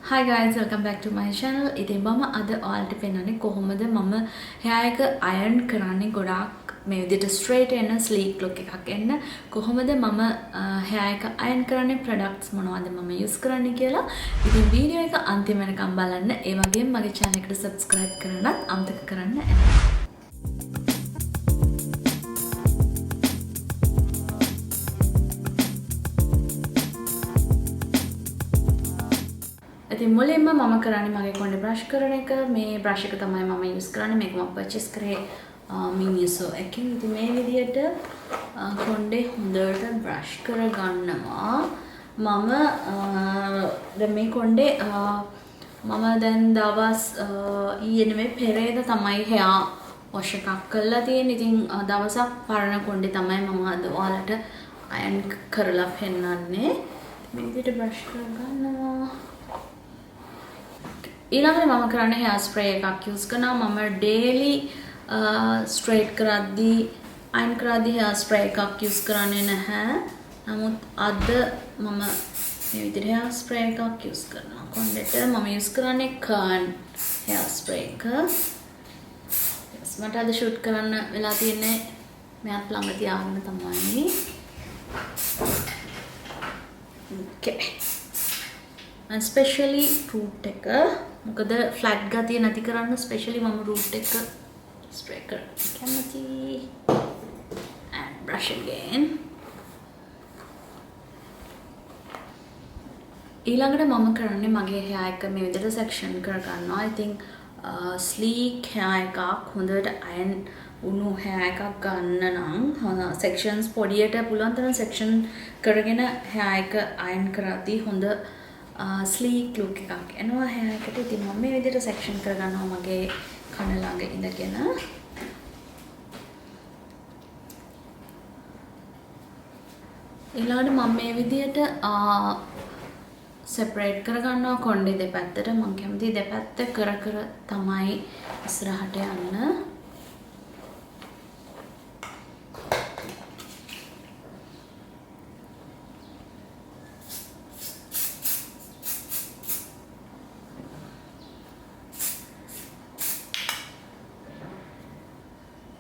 Hi guys, welcome back to my channel. ඉතින් මම අද ඔයාලට පෙන්නන්නේ කොහොමද මම hair එක iron කරන්නේ ගොඩාක් මේ විදිහට straight එන sleek look එකක් එන්න කොහොමද මම hair එක iron කරන්නේ products මොනවද මම use කරන්නේ කියලා. ඉතින් වීඩියෝ එක අන්තිම වෙනකම් බලන්න. ඒ වගේම මගේ channel එකට subscribe කරන්නත් අමතක කරන්න එපා. ඉතින් මුලින්ම මම කරන්නේ මගේ කොණ්ඩේ brush කරන එක. මේ brush එක තමයි මම use කරන්නේ. මේක මම purchase කරේ Miniso එකකින්. ඉතින් මේ විදිහට කොණ්ඩේ හොඳට brush කරගන්නවා. මම දැන් මේ කොණ්ඩේ මම දැන් දවස් ඊයේ නෙමෙයි පෙරේද තමයි hair wash එකක් කරලා තියෙන්නේ. ඉතින් දවසක් පරණ කොණ්ඩේ තමයි මම අද ඔයාලට iron කරලා පෙන්නන්නේ. මේ විදිහට brush කරගන්නවා. ඊළඟට මම කරන්නේ hair spray එකක් use කරනවා. මම daily straight කරද්දී iron කරද්දී hair spray එකක් use කරන්නේ නැහැ. නමුත් අද මම මේ විදිහට hair spray එකක් use කරනවා. කොණ්ඩෙට මම use කරන්නේ Kern hair spray එක. මට අද shoot කරන්න වෙලා තියෙන්නේ මෙයාත් ළඟ තියාගෙන තමයි. Okay. And especially root එක මොකද flat ගතිය නැති කරන්න especially මම root එක spray කරන්න කැමති. And brush again. ඊළඟට මම කරන්නේ මගේ hair එක මේ විදිහට section කර ගන්නවා. I think sleek hair එකක් හොඳට iron උණු hair එකක් ගන්න නම් sections පොඩියට පුළුවන් තරම් section කරගෙන hair එක iron කරද්දී හොඳ sleek look එකක් එනවා hair එකට. ඉතින් මම මේ විදිහට section කරගන්නවා මගේ කන ළඟ ඉඳගෙන. ඊළඟට මම මේ විදිහට separate කරගන්නවා කොණ්ඩේ දෙපැත්තට. මම කැමති දෙපැත්ත කර කර තමයි ඉස්සරහට යන්න.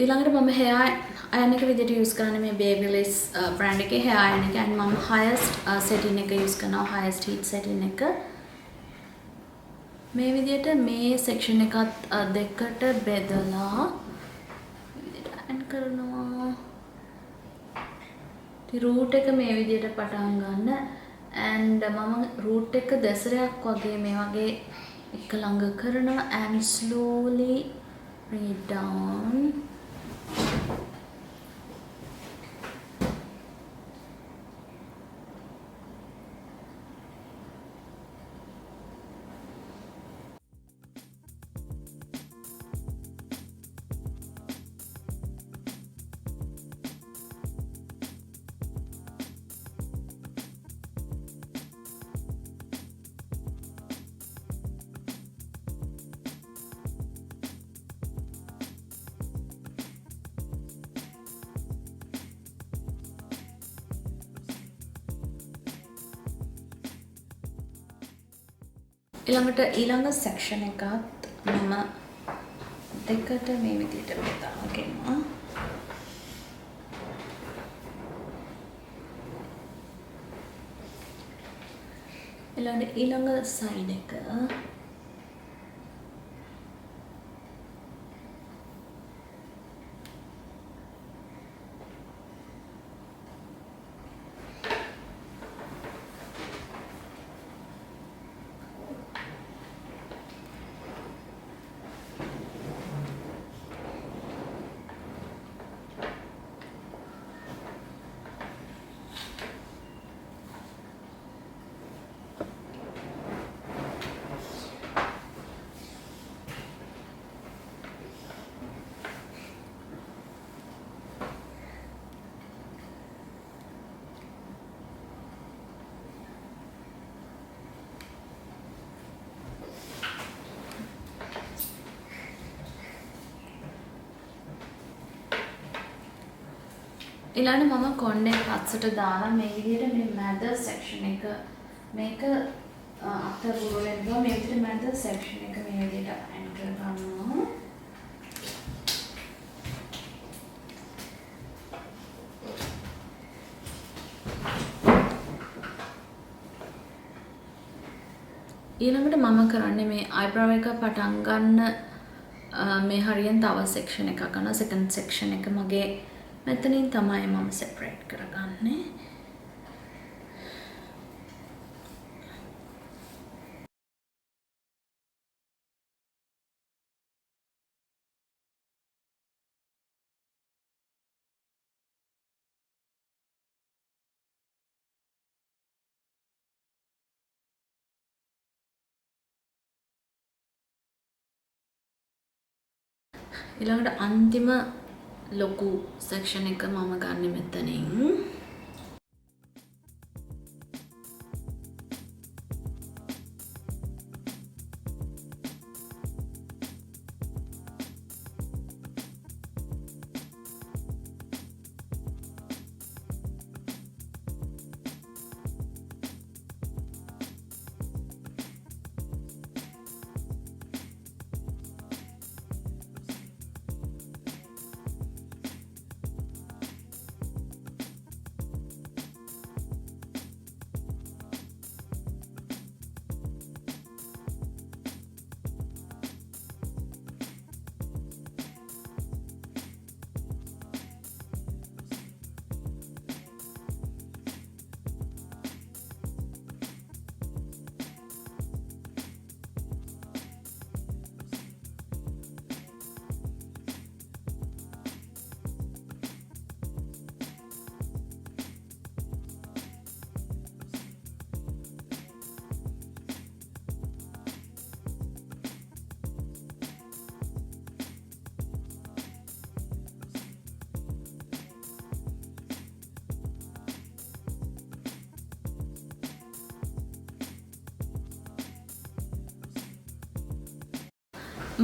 ඊළඟට මම hair iron එක විදිහට use කරන්නේ මේ Lovelies brand එකේ hair iron එක. and මම highest setting එක use කරනවා, highest heat setting එක. මේ විදිහට මේ section එකත් දෙකට බෙදලා විදිහට iron කරනවා. root එක මේ විදිහට පටන් ගන්න and මම root එක දෙසරයක් වගේ මේ වගේ එක ළඟ කරනවා and slowly bring it down. ඊළඟ section එකත් මම දෙකට මේ විදිහට බෙදාගෙනවා. ඊළඟ side එක ඊළඟ මම කොණ්ඩේ පස්සට දාලා මේ විදිහට මේ මැද section එක මේක අතරුව වෙනවා මේ විදිහට මම සෙක්ෂන් එක මේ විදිහට ඇන්කර් කරනවා. ඊළඟට මම කරන්නේ මේ eyebrow එක පටන් ගන්න මේ හරියෙන් තව සෙක්ෂන් එකක් ගන්නවා. සෙකන්ඩ් සෙක්ෂන් එක මගේ මෙතනින් තමයි මම සෙපරේට් කරගන්නේ. ඊළඟට අන්තිම ලොකු සෙක්ෂන් එක මම ගන්න මෙතනින්.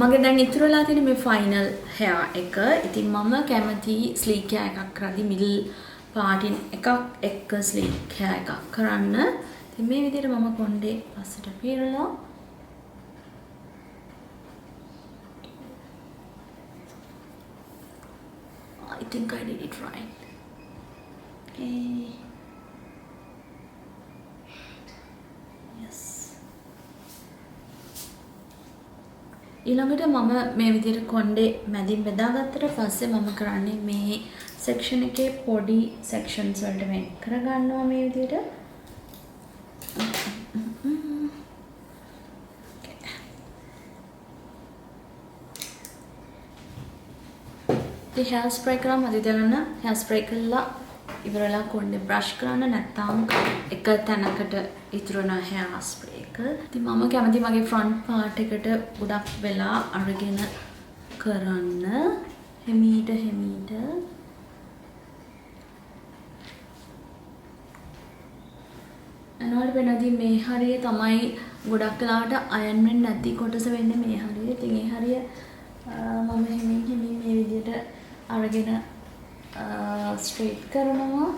මගේ දැන් ඉතුරු වෙලා තියෙන මේ ෆයිනල් hair එක. ඉතින් මම කැමති ස්ලීක් hair එකක් කරද්දි මිඩල් පාටින් එකක් එක්ක ස්ලීක් hair එකක් කරන්න. ඉතින් මේ විදිහට මම කොණ්ඩේ පස්සට පීරලා I think I did it right. Okay. Yes. ඊළඟට මම මේ විදිහට කොණ්ඩේ මැදින් බෙදාගත්තට පස්සේ මම කරන්නේ මේ සෙක්ෂන් එකේ පොඩි සෙක්ෂන්ස් වලට වෙන් කරගන්නවා මේ විදිහට. ඉතින් hair spray කරා මදි දැනන hair spray කළා ඉවරලා කොණ්ඩේ brush කරන්න නැත්නම් එක තැනකට ඉතුරු වෙන hair spray එක. ඉතින් මම කැමති මගේ front part එකට ගොඩක් වෙලා අරගෙන කරන්න හිමීට අනවල වෙනදී මේ හරිය තමයි ගොඩක් වෙලාවට අයන් වෙන්නේ නැති කොටස වෙන්නේ මේ හරිය. ඉතින් ඒ හරිය මම හිමින් මේ විදිහට අරගෙන ස්ට්‍රේට් කරනවා.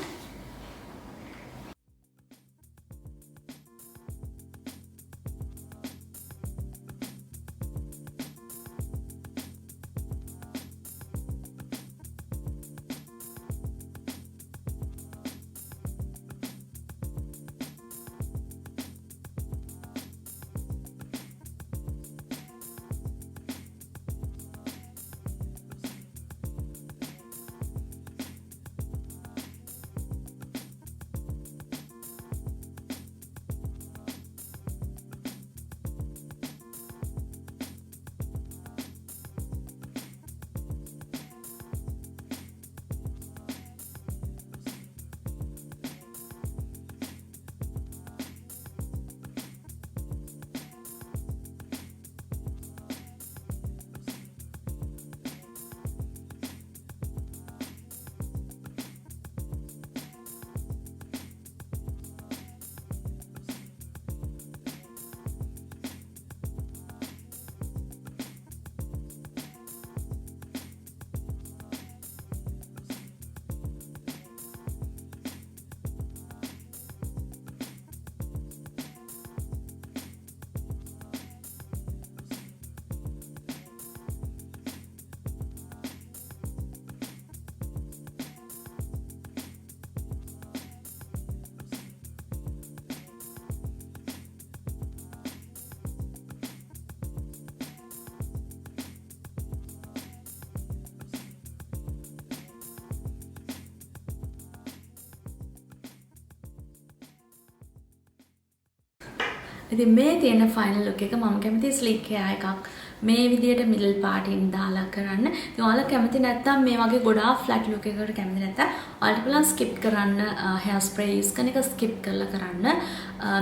ඉතින් මේ තියෙන ෆයිනල් ලුක් එක මම කැමති ස්ලීක් hair එකක් මේ විදියට මිඩල් පාටින් දාලා කරන්න. ඉතින් ඔයාලා කැමති නැත්නම් මේ වගේ ගොඩාක් ෆ්ලැට් ලුක් එකකට කැමති නැත්නම් ඔයාලට පුළුවන් ස්කිප් කරන්න hair spray use කරන එක ස්කිප් කරලා කරන්න.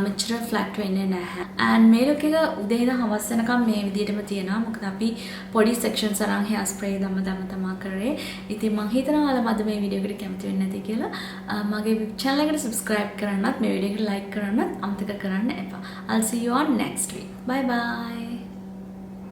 මෙච්චර ෆ්ලැට් වෙන්නේ නැහැ. and මේ ලුක් එක උදේ ඉඳන් හවස වෙනකම් මේ විදියටම තියෙනවා. මොකද අපි පොඩි sections අරන් hair spray තමයි කරේ. ඉතින් මම හිතනවා ඔයාලා මද මේ වීඩියෝ එකට කැමති වෙන්නේ නැති කියලා. මගේ channel එකට subscribe කරන්නත් මේ වීඩියෝ එකට like කරන්නත් අමතක කරන්න එපා. I'll see you on next week. Bye bye.